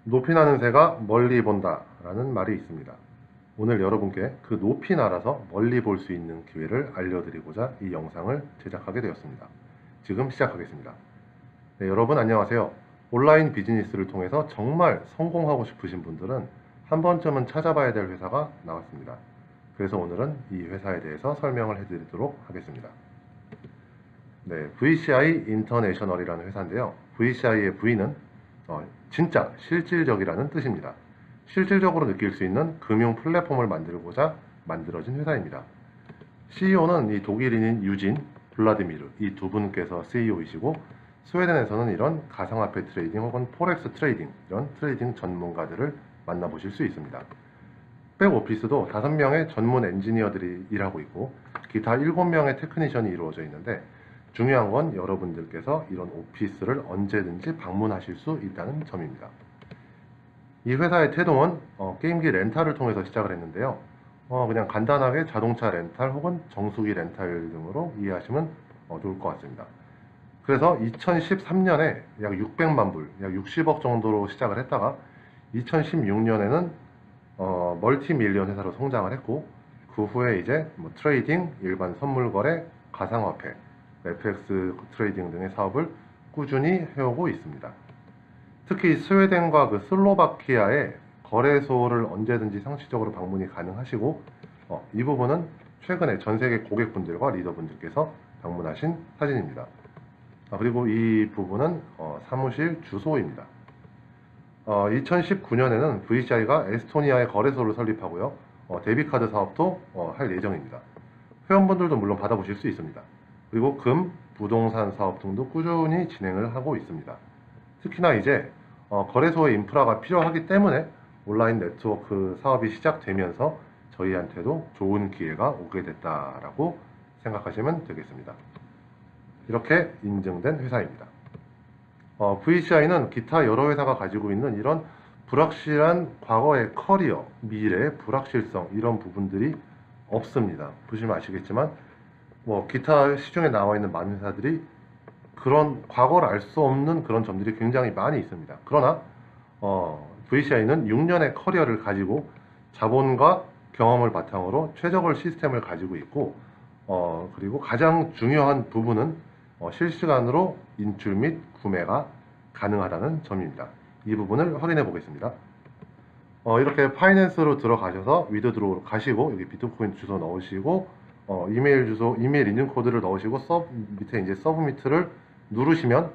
높이 나는 새가 멀리 본다 라는 말이 있습니다. 오늘 여러분께 그 높이 날아서 멀리 볼 수 있는 기회를 알려드리고자 이 영상을 제작하게 되었습니다. 지금 시작하겠습니다. 네, 여러분 안녕하세요. 온라인 비즈니스를 통해서 정말 성공하고 싶으신 분들은 한 번쯤은 찾아봐야 될 회사가 나왔습니다. 그래서 오늘은 이 회사에 대해서 설명을 해드리도록 하겠습니다. 네, VCI 인터내셔널이라는 회사인데요. VCI의 V는 진짜 실질적이라는 뜻입니다. 실질적으로 느낄 수 있는 금융 플랫폼을 만들고자 만들어진 회사입니다. CEO는 이 독일인인 유진, 블라디미르 이 두 분께서 CEO이시고 스웨덴에서는 이런 가상화폐 트레이딩 혹은 포렉스 트레이딩 이런 트레이딩 전문가들을 만나보실 수 있습니다. 백오피스도 5명의 전문 엔지니어들이 일하고 있고 기타 7명의 테크니션이 이루어져 있는데 중요한 건 여러분들께서 이런 오피스를 언제든지 방문하실 수 있다는 점입니다. 이 회사의 태동은 게임기 렌탈을 통해서 시작을 했는데요. 그냥 간단하게 자동차 렌탈 혹은 정수기 렌탈 등으로 이해하시면 좋을 것 같습니다. 그래서 2013년에 약 600만 불, 약 60억 정도로 시작을 했다가 2016년에는 멀티 밀리언 회사로 성장을 했고 그 후에 이제 트레이딩, 일반 선물 거래, 가상화폐, FX 트레이딩 등의 사업을 꾸준히 해오고 있습니다. 특히 스웨덴과 그 슬로바키아의 거래소를 언제든지 상시적으로 방문이 가능하시고 이 부분은 최근에 전세계 고객분들과 리더분들께서 방문하신 사진입니다. 그리고 이 부분은 사무실 주소입니다. 2019년에는 VCI가 에스토니아의 거래소를 설립하고요. 데비카드 사업도 할 예정입니다. 회원분들도 물론 받아보실 수 있습니다. 그리고 금, 부동산 사업 등도 꾸준히 진행을 하고 있습니다. 특히나 이제 거래소의 인프라가 필요하기 때문에 온라인 네트워크 사업이 시작되면서 저희한테도 좋은 기회가 오게 됐다라고 생각하시면 되겠습니다. 이렇게 인증된 회사입니다. VCI는 기타 여러 회사가 가지고 있는 이런 불확실한 과거의 커리어, 미래, 불확실성 이런 부분들이 없습니다. 보시면 아시겠지만 기타 시중에 나와 있는 많은 회사들이 그런 과거를 알 수 없는 그런 점들이 굉장히 많이 있습니다. 그러나 VCI는 6년의 커리어를 가지고 자본과 경험을 바탕으로 최적의 시스템을 가지고 있고 그리고 가장 중요한 부분은 실시간으로 인출 및 구매가 가능하다는 점입니다. 이 부분을 확인해 보겠습니다. 이렇게 파이낸스로 들어가셔서 위드드로우로 가시고 여기 비트코인 주소 넣으시고 이메일 주소, 이메일 인증 코드를 넣으시고 밑에 이제 서브미트를 누르시면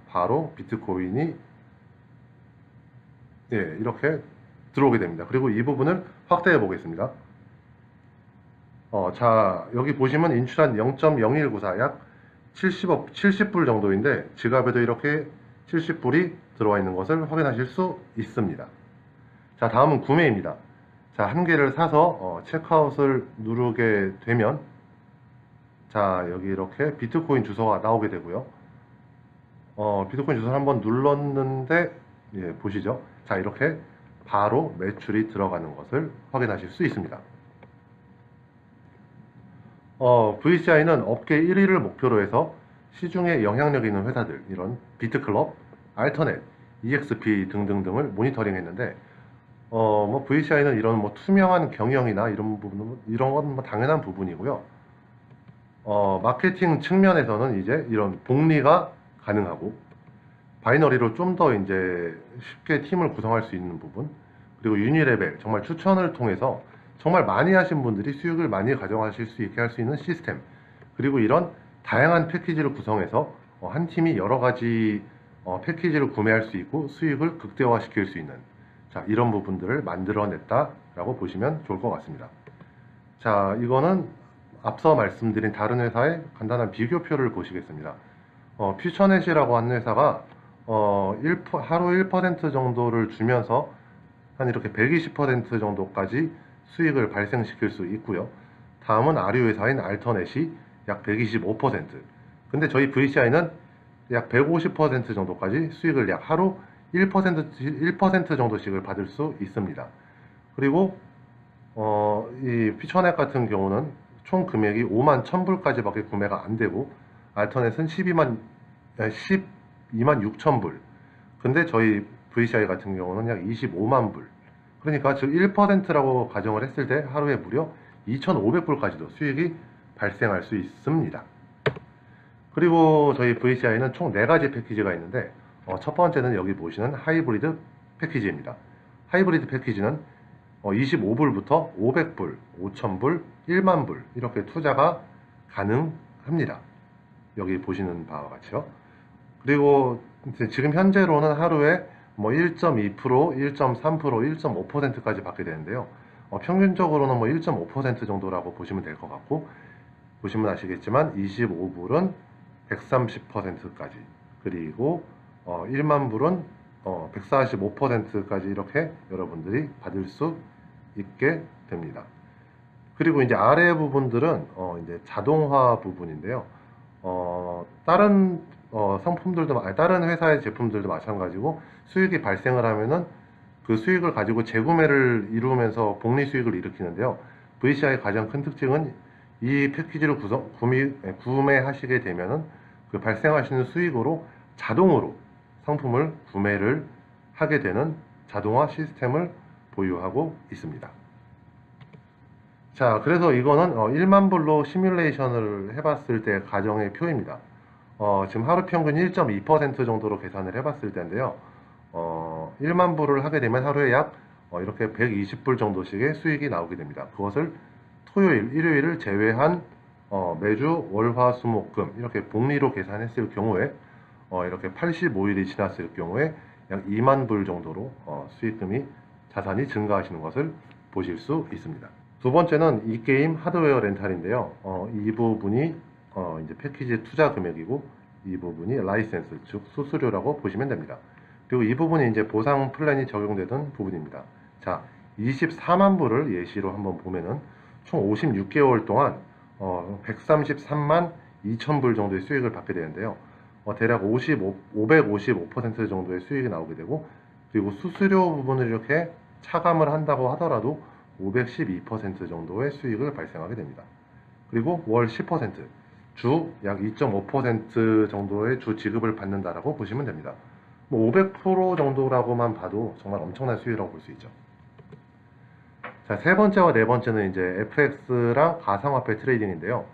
바로 비트코인이 이렇게 들어오게 됩니다. 그리고 이 부분을 확대해 보겠습니다. 자, 여기 보시면 인출한 0.0194 약 70불 정도인데 지갑에도 이렇게 70불이 들어와 있는 것을 확인하실 수 있습니다. 자, 다음은 구매입니다. 자, 한 개를 사서 체크아웃을 누르게 되면 자, 여기 이렇게 비트코인 주소가 나오게 되고요. 비트코인 주소를 한번 눌렀는데 보시죠. 자, 이렇게 바로 매출이 들어가는 것을 확인하실 수 있습니다. VCI는 업계 1위를 목표로 해서 시중에 영향력 있는 회사들, 이런 비트클럽, 알터넷, EXP 등등등을 모니터링 했는데, VCI는 이런 투명한 경영이나 이런 부분, 이런 건 당연한 부분이고요. 마케팅 측면에서는 이제 이런 복리가 가능하고, 바이너리로 좀 더 이제 쉽게 팀을 구성할 수 있는 부분, 그리고 유니레벨, 정말 추천을 통해서 정말 많이 하신 분들이 수익을 많이 가져가실 수 있게 할 수 있는 시스템, 그리고 이런 다양한 패키지를 구성해서 한 팀이 여러 가지 패키지를 구매할 수 있고 수익을 극대화 시킬 수 있는 이런 부분들을 만들어냈다라고 보시면 좋을 것 같습니다. 자, 이거는 앞서 말씀드린 다른 회사의 간단한 비교표를 보시겠습니다. 퓨처넷이라고 하는 회사가 하루 1% 정도를 주면서 한 이렇게 120% 정도까지 수익을 발생시킬 수 있고요. 다음은 아류 회사인 알터넷이 약 125%. 근데 저희 VCI는 약 150% 정도까지 수익을 약 하루 1% 정도씩을 받을 수 있습니다. 그리고 이 퓨처넷 같은 경우는 총 금액이 5만 1000불까지밖에 구매가 안 되고 알터넷은 12만 6천 불. 근데 저희 VCI 같은 경우는 약 25만 불. 그러니까 즉 1%라고 가정을 했을 때 하루에 무려 2,500불까지도 수익이 발생할 수 있습니다. 그리고 저희 VCI는 총 4가지 패키지가 있는데 첫 번째는 여기 보시는 하이브리드 패키지입니다. 하이브리드 패키지는 25불부터 500불, 5,000불, 1만 불 이렇게 투자가 가능합니다. 여기 보시는 바와 같이요. 그리고 지금 현재로는 하루에 뭐 1.2%, 1.3%, 1.5%까지 받게 되는데요. 평균적으로는 뭐 1.5% 정도라고 보시면 될 것 같고, 보시면 아시겠지만 25불은 130%까지, 그리고 1만 불은 145%까지 이렇게 여러분들이 받을 수 있게 됩니다. 그리고 이제 아래 부분들은 이제 자동화 부분인데요. 다른 상품들도 다른 회사의 제품들도 마찬가지고 수익이 발생을 하면은 그 수익을 가지고 재구매를 이루면서 복리 수익을 일으키는데요. VCI의 가장 큰 특징은 이 패키지를 구매하시게 되면은 그 발생하시는 수익으로 자동으로 상품을 구매를 하게 되는 자동화 시스템을 보유하고 있습니다. 자, 그래서 이거는 1만 불로 시뮬레이션을 해봤을 때 가정의 표입니다. 지금 하루 평균 1.2% 정도로 계산을 해봤을 때인데요. 1만 불을 하게 되면 하루에 약 이렇게 120불 정도씩의 수익이 나오게 됩니다. 그것을 토요일, 일요일을 제외한 매주 월, 화, 수, 목, 금 이렇게 복리로 계산했을 경우에 이렇게 85일이 지났을 경우에 약 2만 불 정도로 수익금이 자산이 증가하시는 것을 보실 수 있습니다. 두 번째는 이 게임 하드웨어 렌탈인데요. 이 부분이 이제 패키지 투자 금액이고 이 부분이 라이센스 즉 수수료라고 보시면 됩니다. 그리고 이 부분이 이제 보상 플랜이 적용되던 부분입니다. 자, 24만 불을 예시로 한번 보면은 총 56개월 동안 133만 2천 불 정도의 수익을 받게 되는데요. 대략 555% 정도의 수익이 나오게 되고, 그리고 수수료 부분을 이렇게 차감을 한다고 하더라도 512% 정도의 수익을 발생하게 됩니다. 그리고 월 10%, 주 약 2.5% 정도의 주 지급을 받는다라고 보시면 됩니다. 뭐 500% 정도라고만 봐도 정말 엄청난 수익이라고 볼 수 있죠. 자, 세 번째와 네 번째는 이제 FX랑 가상화폐 트레이딩인데요.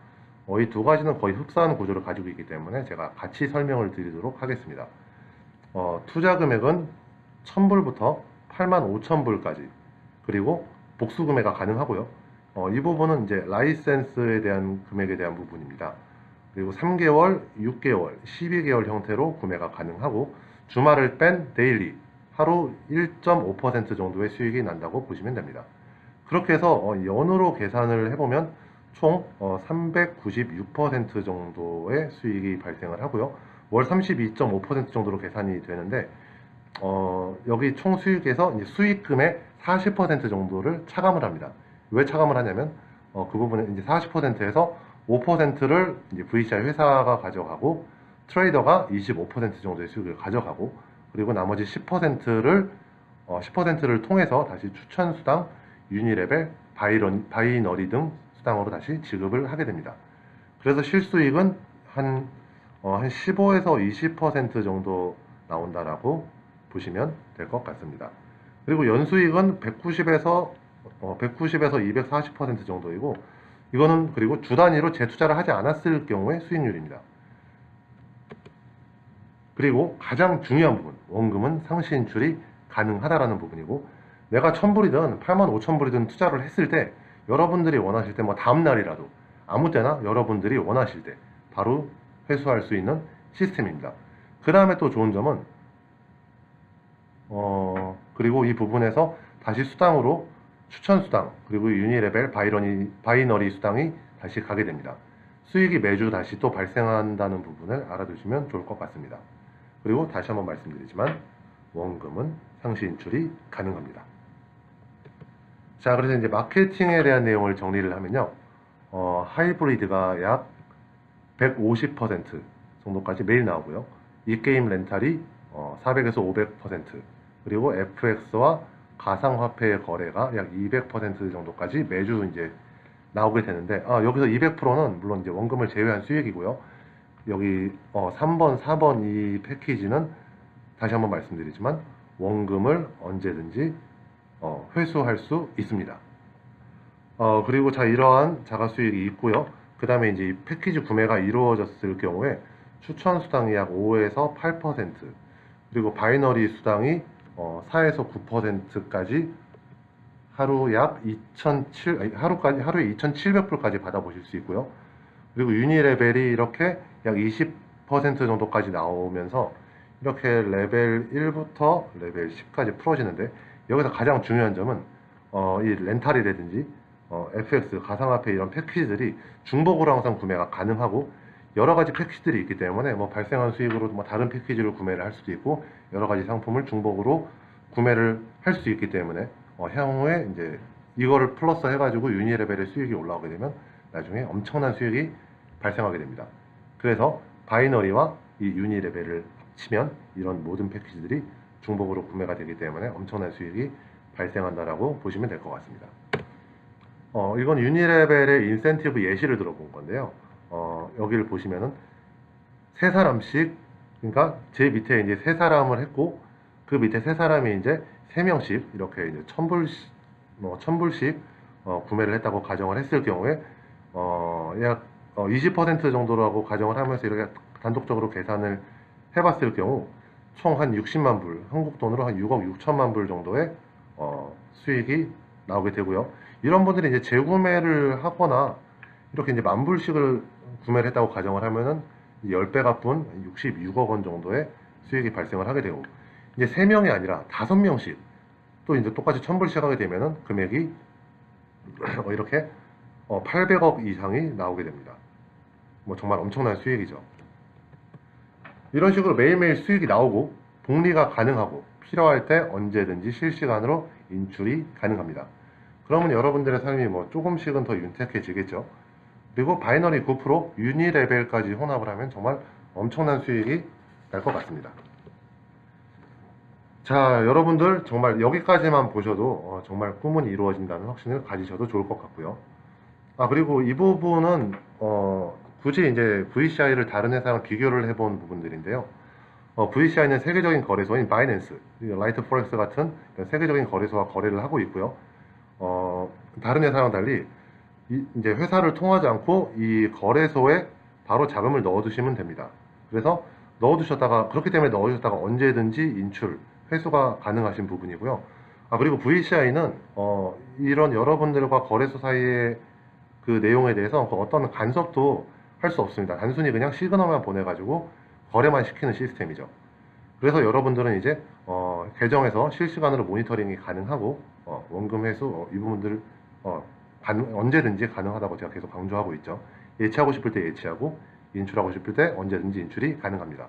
이 두 가지는 거의 흡사한 구조를 가지고 있기 때문에 제가 같이 설명을 드리도록 하겠습니다. 투자 금액은 1000불부터 85,000불까지, 그리고 복수 구매가 가능하고요. 이 부분은 이제 라이센스에 대한 금액에 대한 부분입니다. 그리고 3개월, 6개월, 12개월 형태로 구매가 가능하고, 주말을 뺀 데일리, 하루 1.5% 정도의 수익이 난다고 보시면 됩니다. 그렇게 해서 연으로 계산을 해보면 총 396% 정도의 수익이 발생을 하고요. 월 32.5% 정도로 계산이 되는데, 여기 총 수익에서 이제 수익금의 40% 정도를 차감을 합니다. 왜 차감을 하냐면 그 부분에 이제 40%에서 5%를 이제 VCI 회사가 가져가고, 트레이더가 25% 정도의 수익을 가져가고, 그리고 나머지 10%를 통해서 다시 추천 수당, 유니레벨, 바이너리 등 수당으로 다시 지급을 하게 됩니다. 그래서 실수익은 한 15에서 20% 정도 나온다라고 보시면 될 것 같습니다. 그리고 연수익은 190에서 240% 정도이고, 이거는 그리고 주 단위로 재투자를 하지 않았을 경우의 수익률입니다. 그리고 가장 중요한 부분, 원금은 상시 인출이 가능하다라는 부분이고, 내가 1000불이든 85,000불이든 투자를 했을 때 여러분들이 원하실 때 뭐 다음날이라도 아무 때나 여러분들이 원하실 때 바로 회수할 수 있는 시스템입니다. 그 다음에 또 좋은 점은 그리고 이 부분에서 다시 수당으로 추천 수당, 그리고 유니레벨, 바이너리 수당이 다시 가게 됩니다. 수익이 매주 다시 또 발생한다는 부분을 알아두시면 좋을 것 같습니다. 그리고 다시 한번 말씀드리지만 원금은 상시 인출이 가능합니다. 자, 그래서 이제 마케팅에 대한 내용을 정리를 하면요. 하이브리드가 약 150% 정도까지 매일 나오고요. 이 게임 렌탈이 400에서 500%, 그리고 FX와 가상화폐의 거래가 약 200% 정도까지 매주 이제 나오게 되는데, 여기서 200%는 물론 이제 원금을 제외한 수익이고요. 여기 3번, 4번 이 패키지는 다시 한번 말씀드리지만 원금을 언제든지 회수할 수 있습니다. 그리고 이러한 자가 수익이 있고요. 그 다음에 이제 이 패키지 구매가 이루어졌을 경우에 추천 수당이 약 5에서 8%, 그리고 바이너리 수당이 4에서 9%까지 하루에 2,700불까지 받아보실 수 있고요. 그리고 유니 레벨이 이렇게 약 20% 정도까지 나오면서 이렇게 레벨 1부터 레벨 10까지 풀어지는데, 여기서 가장 중요한 점은 이 렌탈이라든지 FX, 가상화폐 이런 패키지들이 중복으로 항상 구매가 가능하고, 여러 가지 패키지들이 있기 때문에 발생한 수익으로 다른 패키지를 구매를 할 수도 있고, 여러 가지 상품을 중복으로 구매를 할 수 있기 때문에 향후에 이제 이거를 플러스 해가지고 유니 레벨의 수익이 올라오게 되면 나중에 엄청난 수익이 발생하게 됩니다. 그래서 바이너리와 이 유니 레벨을 합치면 이런 모든 패키지들이 중복으로 구매가 되기 때문에 엄청난 수익이 발생한다라고 보시면 될 것 같습니다. 이건 유니 레벨의 인센티브 예시를 들어본 건데요. 여기를 보시면은 세 사람씩, 그러니까 제 밑에 이제 세 사람을 했고, 그 밑에 세 사람이 이제 3명씩 이렇게 이제 1000불씩 구매를 했다고 가정을 했을 경우에 약 20% 정도라고 가정을 하면서 이렇게 단독적으로 계산을 해봤을 경우 총 한 60만 불, 한국 돈으로 한 6억 6천만 불 정도의 수익이 나오게 되고요. 이런 분들이 이제 재구매를 하거나 이렇게 이제 10,000불씩을 구매를 했다고 가정을 하면은 10배 값분 66억 원 정도의 수익이 발생을 하게 되고, 이제 3명이 아니라 5명씩 또 이제 똑같이 1000불씩 하게 되면은 금액이 이렇게 800억 이상이 나오게 됩니다. 정말 엄청난 수익이죠. 이런 식으로 매일매일 수익이 나오고 복리가 가능하고 필요할 때 언제든지 실시간으로 인출이 가능합니다. 그러면 여러분들의 삶이 조금씩은 더 윤택해지겠죠. 그리고 바이너리 9%, 유니 레벨까지 혼합을 하면 정말 엄청난 수익이 날 것 같습니다. 자, 여러분들 정말 여기까지만 보셔도 정말 꿈은 이루어진다는 확신을 가지셔도 좋을 것 같고요. 그리고 이 부분은 굳이 이제 VCI를 다른 회사랑 비교를 해본 부분들인데요. VCI는 세계적인 거래소인 바이낸스, 라이트 포렉스 같은 세계적인 거래소와 거래를 하고 있고요. 다른 회사랑 달리 이제 회사를 통하지 않고 이 거래소에 바로 자금을 넣어두시면 됩니다. 그래서 그렇기 때문에 넣어두셨다가 언제든지 인출, 회수가 가능하신 부분이고요. 그리고 VCI는 이런 여러분들과 거래소 사이의 그 내용에 대해서 어떤 간섭도 할 수 없습니다. 단순히 그냥 시그널만 보내가지고 거래만 시키는 시스템이죠. 그래서 여러분들은 이제 계정에서 실시간으로 모니터링이 가능하고 원금 회수 이 부분들 언제든지 가능하다고 제가 계속 강조하고 있죠. 예치하고 싶을 때 예치하고 인출하고 싶을 때 언제든지 인출이 가능합니다.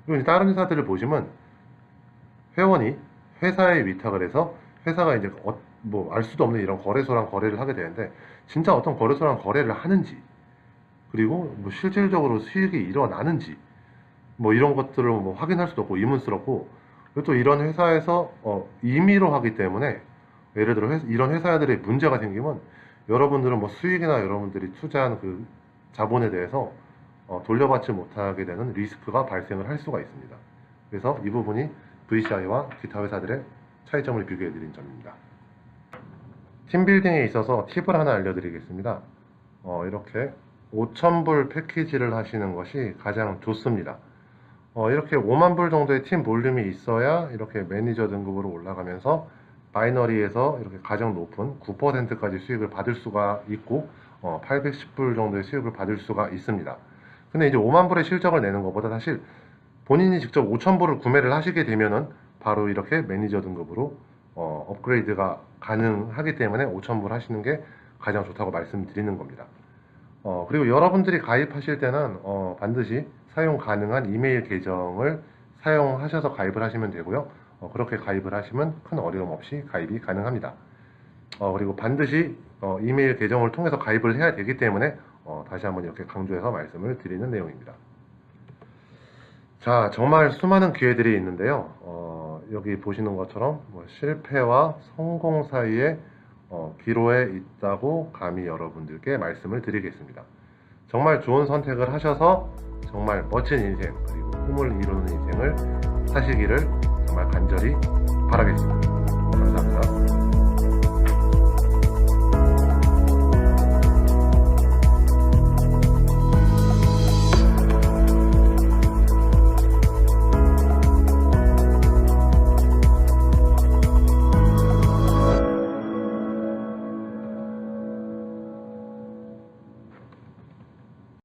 그리고 다른 회사들을 보시면 회원이 회사에 위탁을 해서 회사가 이제 알 수도 없는 이런 거래소랑 거래를 하게 되는데, 진짜 어떤 거래소랑 거래를 하는지, 그리고 실질적으로 수익이 일어나는지 이런 것들을 확인할 수도 없고 의문스럽고, 그리고 또 이런 회사에서 임의로 하기 때문에 예를 들어 이런 회사들의 문제가 생기면 여러분들은 수익이나 여러분들이 투자한 그 자본에 대해서 돌려받지 못하게 되는 리스크가 발생을 할 수가 있습니다. 그래서 이 부분이 VCI와 기타 회사들의 차이점을 비교해 드린 점입니다. 팀빌딩에 있어서 팁을 하나 알려드리겠습니다. 이렇게 5,000불 패키지를 하시는 것이 가장 좋습니다. 이렇게 5만 불 정도의 팀 볼륨이 있어야 이렇게 매니저 등급으로 올라가면서 바이너리에서 이렇게 가장 높은 9%까지 수익을 받을 수가 있고 810불 정도의 수익을 받을 수가 있습니다. 근데 이제 5만 불의 실적을 내는 것보다 사실 본인이 직접 5,000불을 구매를 하시게 되면은 바로 이렇게 매니저 등급으로 업그레이드가 가능하기 때문에 5,000불 하시는 게 가장 좋다고 말씀드리는 겁니다. 그리고 여러분들이 가입하실 때는 반드시 사용 가능한 이메일 계정을 사용하셔서 가입을 하시면 되고요. 그렇게 가입을 하시면 큰 어려움 없이 가입이 가능합니다. 그리고 반드시 이메일 계정을 통해서 가입을 해야 되기 때문에 다시 한번 이렇게 강조해서 말씀을 드리는 내용입니다. 자, 정말 수많은 기회들이 있는데요. 여기 보시는 것처럼 실패와 성공 사이에 기로에 있다고 감히 여러분들께 말씀을 드리겠습니다. 정말 좋은 선택을 하셔서 정말 멋진 인생 그리고 꿈을 이루는 인생을 사시기를 정말 간절히 바라겠습니다. 감사합니다.